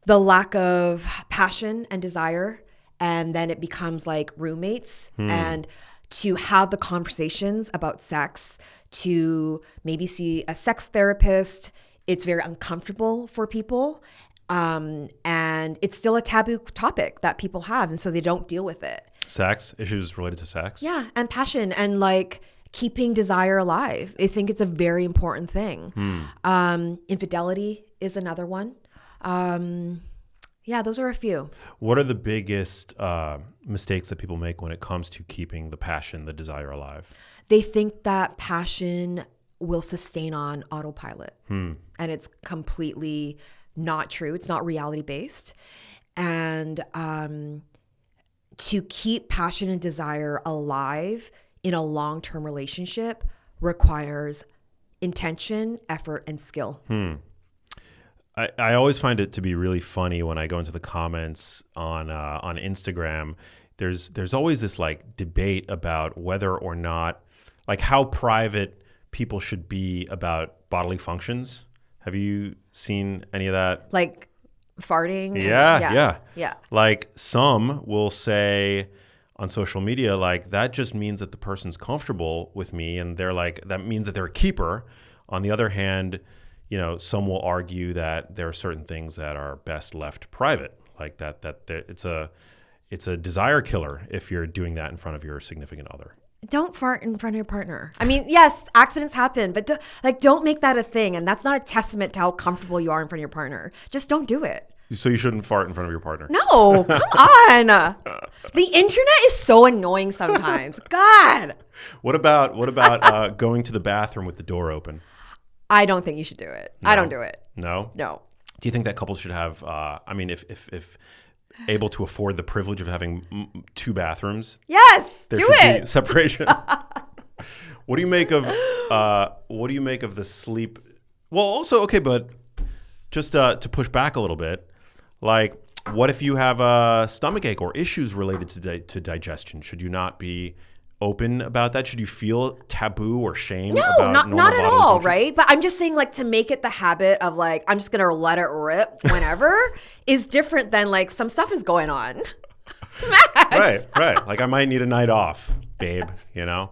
Speaker 2: lack of passion and desire. And then it becomes like roommates. And to have the conversations about sex, to maybe see a sex therapist, it's very uncomfortable for people. And it's still a taboo topic that people have. And so they don't deal with it.
Speaker 1: Sex, issues related to sex?
Speaker 2: Yeah. And passion and like keeping desire alive. I think it's a very important thing. Infidelity is another one. Yeah, those are a few.
Speaker 1: What are the biggest mistakes that people make when it comes to keeping the passion, the desire alive?
Speaker 2: They think that passion will sustain on autopilot. And it's completely not true. It's not reality-based. And to keep passion and desire alive in a long-term relationship requires intention, effort, and skill.
Speaker 1: I always find it to be really funny when I go into the comments on Instagram. There's always this like debate about whether or not, like how private people should be about bodily functions. Have you seen any of that?
Speaker 2: Like farting?
Speaker 1: Yeah.
Speaker 2: Yeah.
Speaker 1: Like some will say on social media, like that just means that the person's comfortable with me, and they're like, that means that they're a keeper. On the other hand, you know, some will argue that there are certain things that are best left private, like that it's a desire killer if you're doing that in front of your significant other.
Speaker 2: Don't fart in front of your partner. I mean, yes, accidents happen, but don't make that a thing. And that's not a testament to how comfortable you are in front of your partner. Just don't do it.
Speaker 1: So you shouldn't fart in front of your partner.
Speaker 2: No, come on. The internet is so annoying sometimes. God.
Speaker 1: What about going to the bathroom with the door open?
Speaker 2: I don't think you should do it.
Speaker 1: No.
Speaker 2: I don't do it.
Speaker 1: No?
Speaker 2: No.
Speaker 1: Do you think that couples should have, I mean, if able to afford the privilege of having 2 bathrooms?
Speaker 2: Yes,
Speaker 1: there
Speaker 2: do
Speaker 1: should
Speaker 2: it.
Speaker 1: Be separation. What do you make of the sleep? Well, also, okay, but just to push back a little bit, like, what if you have a stomach ache or issues related to digestion? Should you not be open about that? Should you feel taboo or shame?
Speaker 2: No,
Speaker 1: about
Speaker 2: not at all,
Speaker 1: functions?
Speaker 2: right? But I'm just saying, like, to make it the habit of like, I'm just gonna let it rip whenever is different than like some stuff is going on.
Speaker 1: Right. Like, I might need a night off, babe. You know,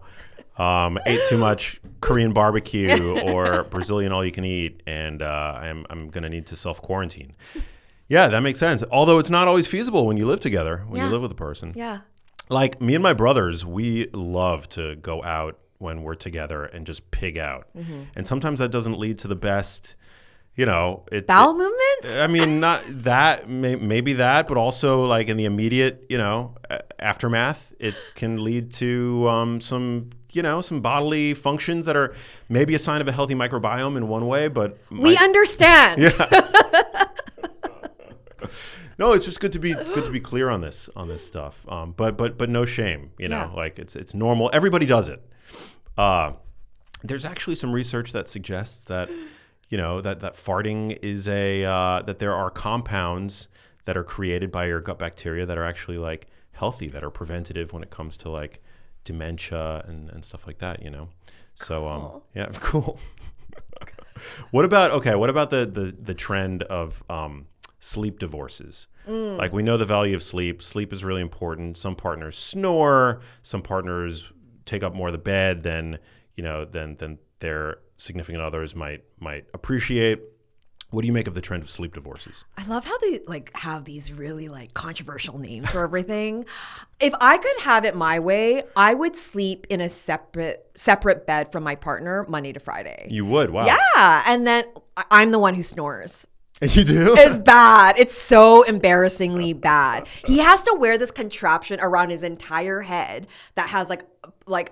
Speaker 1: ate too much Korean barbecue or Brazilian all you can eat, and I'm gonna need to self quarantine. Yeah, that makes sense. Although it's not always feasible when you live together, when you live with a person.
Speaker 2: Yeah.
Speaker 1: Like me and my brothers, we love to go out when we're together and just pig out. Mm-hmm. And sometimes that doesn't lead to the best, you know.
Speaker 2: Bowel movements?
Speaker 1: I mean, not that, maybe that, but also like in the immediate, you know, aftermath, it can lead to some bodily functions that are maybe a sign of a healthy microbiome in one way, but
Speaker 2: we understand.
Speaker 1: Yeah. No, it's just good to be clear on this stuff. But no shame, you know, like it's normal. Everybody does it. There's actually some research that suggests that, you know, that farting is that there are compounds that are created by your gut bacteria that are actually like healthy, that are preventative when it comes to like dementia and stuff like that, you know. So yeah, cool. What about the trend of sleep divorces? Like, we know the value of sleep. Sleep is really important. Some partners snore. Some partners take up more of the bed than their significant others might appreciate. What do you make of the trend of sleep divorces?
Speaker 2: I love how they like have these really like controversial names for everything. If I could have it my way, I would sleep in a separate bed from my partner Monday to Friday.
Speaker 1: You would? Wow.
Speaker 2: Yeah. And then I'm the one who snores.
Speaker 1: You do?
Speaker 2: It's bad. It's so embarrassingly bad. He has to wear this contraption around his entire head that has like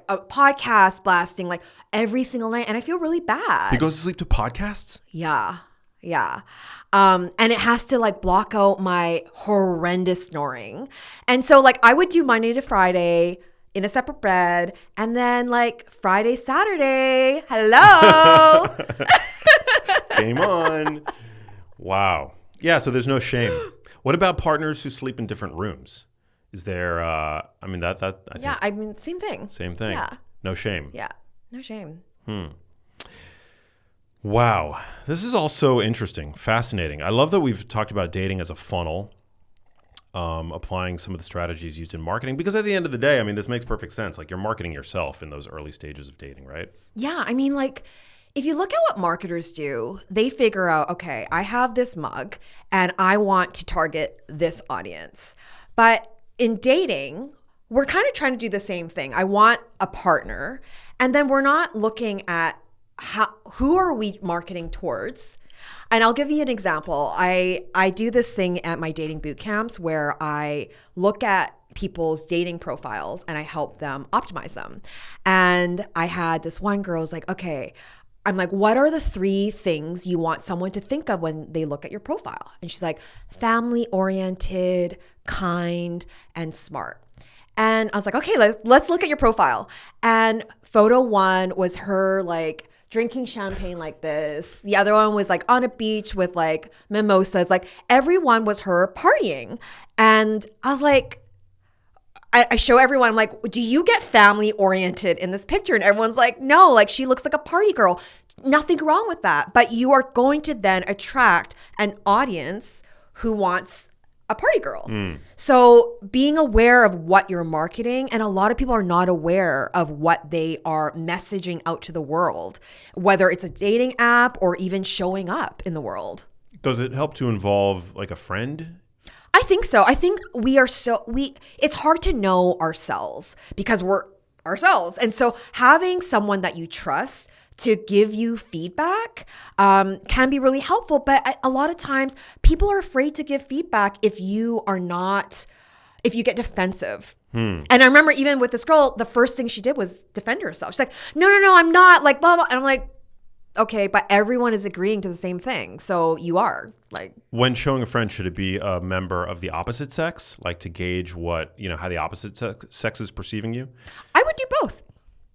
Speaker 2: a podcast blasting like every single night, and I feel really bad.
Speaker 1: He goes to sleep to podcasts?
Speaker 2: Yeah. And it has to like block out my horrendous snoring. And so like I would do Monday to Friday in a separate bed, and then like Friday, Saturday, hello.
Speaker 1: Game on. Wow. Yeah, so there's no shame. What about partners who sleep in different rooms? Is there, I think.
Speaker 2: Same thing.
Speaker 1: Same thing.
Speaker 2: Yeah.
Speaker 1: No shame.
Speaker 2: Yeah, no shame.
Speaker 1: Wow. This is all so interesting, fascinating. I love that we've talked about dating as a funnel, applying some of the strategies used in marketing, because at the end of the day, I mean, this makes perfect sense. Like, you're marketing yourself in those early stages of dating, right?
Speaker 2: Yeah, I mean, like, if you look at what marketers do, they figure out, okay, I have this mug and I want to target this audience. But in dating, we're kind of trying to do the same thing. I want a partner, and then we're not looking at who are we marketing towards. And I'll give you an example. I do this thing at my dating boot camps where I look at people's dating profiles and I help them optimize them. And I had this one girl who's like, okay, I'm like, what are the 3 things you want someone to think of when they look at your profile? And she's like, family oriented, kind, and smart. And I was like, okay, let's look at your profile. And photo 1 was her like drinking champagne like this. The other one was like on a beach with like mimosas. Like everyone was her partying. And I was like, I show everyone, I'm like, do you get family oriented in this picture? And everyone's like, no, like she looks like a party girl. Nothing wrong with that. But you are going to then attract an audience who wants a party girl. So being aware of what you're marketing, and a lot of people are not aware of what they are messaging out to the world, whether it's a dating app or even showing up in the world.
Speaker 1: Does it help to involve like a friend?
Speaker 2: I think so. I think it's hard to know ourselves because we're ourselves. And so having someone that you trust to give you feedback can be really helpful. But a lot of times people are afraid to give feedback if you get defensive. And I remember even with this girl, the first thing she did was defend herself. She's like, no, I'm not, like, blah, blah. And I'm like, okay, but everyone is agreeing to the same thing. So you are like.
Speaker 1: When showing a friend, should it be a member of the opposite sex, like to gauge how the opposite sex is perceiving you?
Speaker 2: I would do both.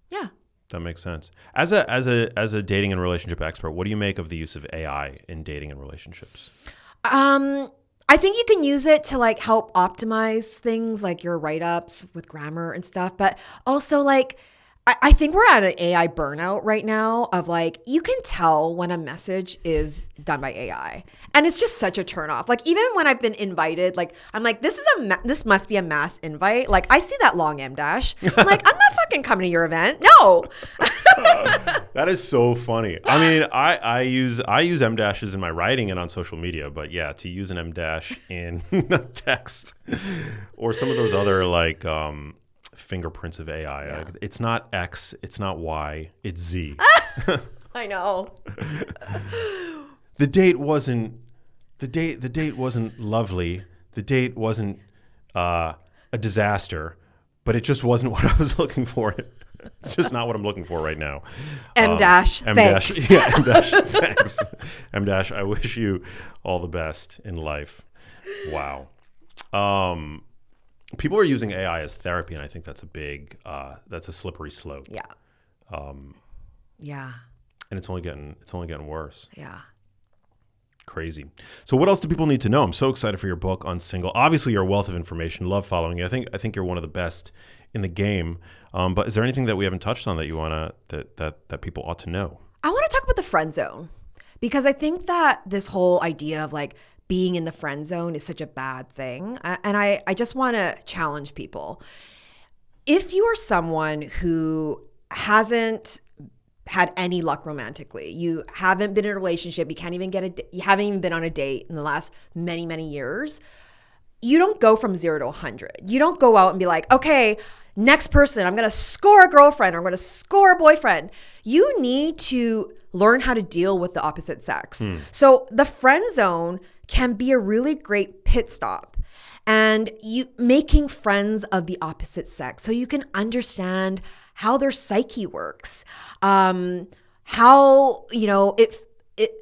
Speaker 2: Yeah.
Speaker 1: That makes sense. As a dating and relationship expert, what do you make of the use of AI in dating and relationships?
Speaker 2: I think you can use it to like help optimize things like your write-ups with grammar and stuff, but also like I think we're at an AI burnout right now of like, you can tell when a message is done by AI, and it's just such a turnoff. Like even when I've been invited, like I'm like, this must be a mass invite. Like I see that long M dash. I'm like, I'm not fucking coming to your event. No.
Speaker 1: That is so funny. I mean, I use M dashes in my writing and on social media, but yeah, to use an M dash in text or some of those other like fingerprints of AI.
Speaker 2: Yeah.
Speaker 1: It's not X, it's not Y, it's Z.
Speaker 2: I know.
Speaker 1: The date wasn't lovely. The date wasn't a disaster, but it just wasn't what I was looking for. It's just not what I'm looking for right now.
Speaker 2: M dash, thanks.
Speaker 1: Yeah, M dash, thanks. M dash, I wish you all the best in life. Wow. People are using AI as therapy, and I think that's a slippery slope.
Speaker 2: Yeah. Yeah.
Speaker 1: And it's only getting worse.
Speaker 2: Yeah.
Speaker 1: Crazy. So what else do people need to know? I'm so excited for your book, Unsingle. Obviously, you're a wealth of information. Love following you. I think you're one of the best in the game. But is there anything that we haven't touched on that you that people ought to know?
Speaker 2: I want to talk about the friend zone, because I think that this whole idea of like being in the friend zone is such a bad thing. And I just want to challenge people. If you are someone who hasn't had any luck romantically, you haven't been in a relationship, you haven't even been on a date in the last many, many years, you don't go from 0 to 100. You don't go out and be like, okay, next person, I'm going to score a girlfriend or I'm going to score a boyfriend. You need to learn how to deal with the opposite sex. So the friend zone can be a really great pit stop, and you making friends of the opposite sex so you can understand how their psyche works, how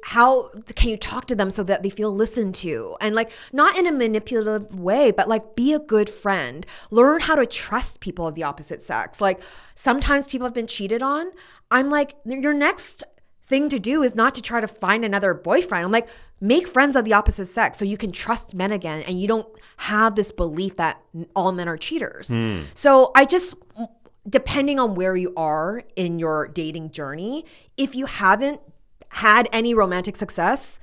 Speaker 2: how can you talk to them so that they feel listened to, and like not in a manipulative way, but like be a good friend. Learn how to trust people of the opposite sex. Like sometimes people have been cheated on. I'm like, your next thing to do is not to try to find another boyfriend. I'm like, make friends of the opposite sex so you can trust men again, and you don't have this belief that all men are cheaters. So I just, depending on where you are in your dating journey, if you haven't had any romantic success,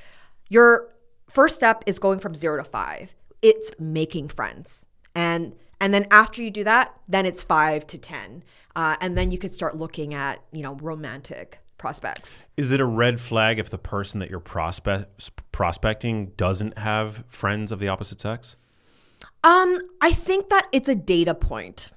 Speaker 2: your first step is going from 0 to 5. It's making friends. And then after you do that, then it's 5 to 10. And then you could start looking at, romantic prospects.
Speaker 1: Is it a red flag if the person that you're prospecting doesn't have friends of the opposite sex?
Speaker 2: I think that it's a data point.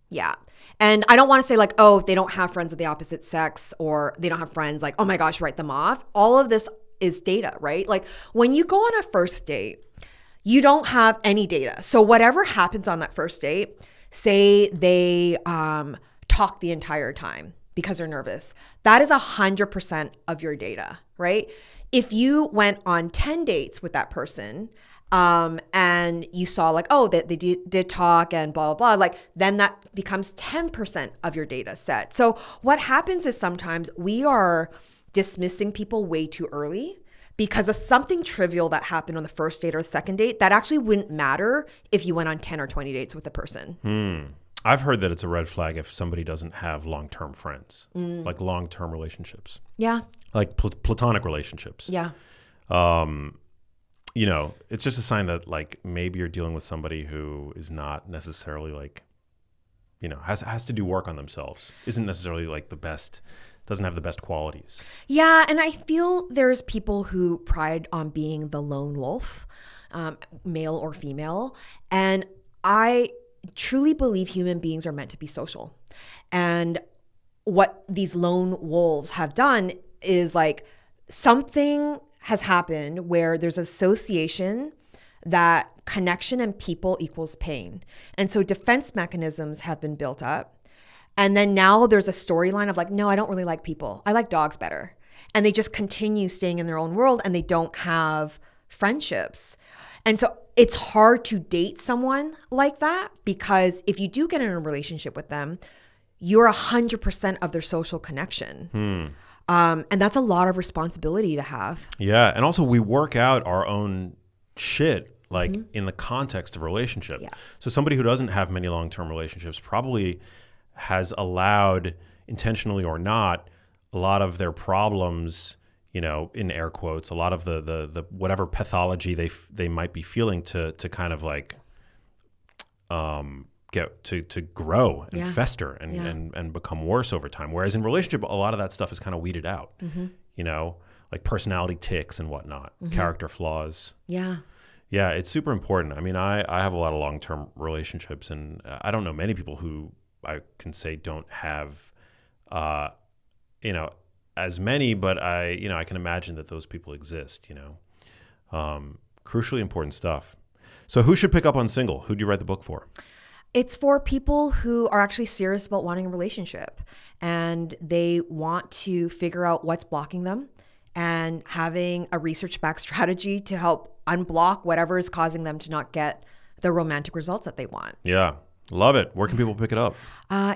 Speaker 2: Yeah. And I don't want to say like, oh, if they don't have friends of the opposite sex or they don't have friends, like, oh my gosh, write them off. All of this is data, right? Like when you go on a first date, you don't have any data. So whatever happens on that first date, say they talk the entire time because they're nervous, that is 100% of your data, right? If you went on 10 dates with that person, and you saw like, oh, they did talk and blah, blah, blah, like then that becomes 10% of your data set. So what happens is sometimes we are dismissing people way too early because of something trivial that happened on the first date or the second date that actually wouldn't matter if you went on 10 or 20 dates with the person.
Speaker 1: I've heard that it's a red flag if somebody doesn't have long-term friends, like long-term relationships.
Speaker 2: Yeah.
Speaker 1: Like platonic relationships.
Speaker 2: Yeah.
Speaker 1: you know, it's just a sign that like maybe you're dealing with somebody who is not necessarily like, you know, has to do work on themselves, isn't necessarily like the best, doesn't have the best qualities.
Speaker 2: Yeah, and I feel there's people who pride on being the lone wolf, male or female, and I truly believe human beings are meant to be social. And what these lone wolves have done is like something has happened where there's association that connection and people equals pain. And so defense mechanisms have been built up. And then now there's a storyline of like, no, I don't really like people. I like dogs better. And they just continue staying in their own world and they don't have friendships. And so it's hard to date someone like that because if you do get in a relationship with them, you're 100% of their social connection. And that's a lot of responsibility to have.
Speaker 1: Yeah. And also we work out our own shit like in the context of a relationship.
Speaker 2: Yeah.
Speaker 1: So somebody who doesn't have many long-term relationships probably has allowed, intentionally or not, a lot of their problems, you know, in air quotes, a lot of the whatever pathology they might be feeling to kind of like get to grow and fester and become worse over time. Whereas in relationship, a lot of that stuff is kind of weeded out, you know, like personality tics and whatnot, character flaws.
Speaker 2: Yeah.
Speaker 1: Yeah, it's super important. I mean, I have a lot of long-term relationships, and I don't know many people who I can say don't have, you know, as many, but I can imagine that those people exist, you know. Crucially important stuff. So who should pick up Unsingle? Who do you write the book for?
Speaker 2: It's for people who are actually serious about wanting a relationship and they want to figure out what's blocking them and having a research-backed strategy to help unblock whatever is causing them to not get the romantic results that they want.
Speaker 1: Yeah, love it. Where can people pick it up?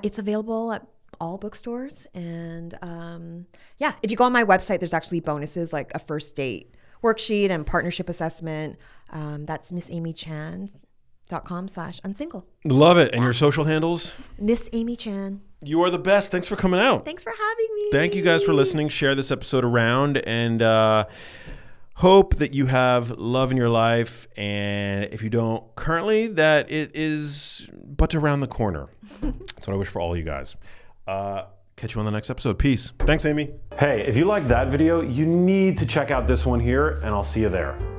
Speaker 2: It's available at all bookstores. And if you go on my website, there's actually bonuses like a first date worksheet and partnership assessment. That's missamychan.com/unsingle.
Speaker 1: Love it. And your social handles?
Speaker 2: Miss Amy Chan.
Speaker 1: You are the best. Thanks for coming out.
Speaker 2: Thanks for having me.
Speaker 1: Thank you guys for listening. Share this episode around and hope that you have love in your life. And if you don't currently, that it is but around the corner. That's what I wish for all you guys. Catch you on the next episode. Peace. Thanks, Amy. Hey, if you liked that video, you need to check out this one here, and I'll see you there.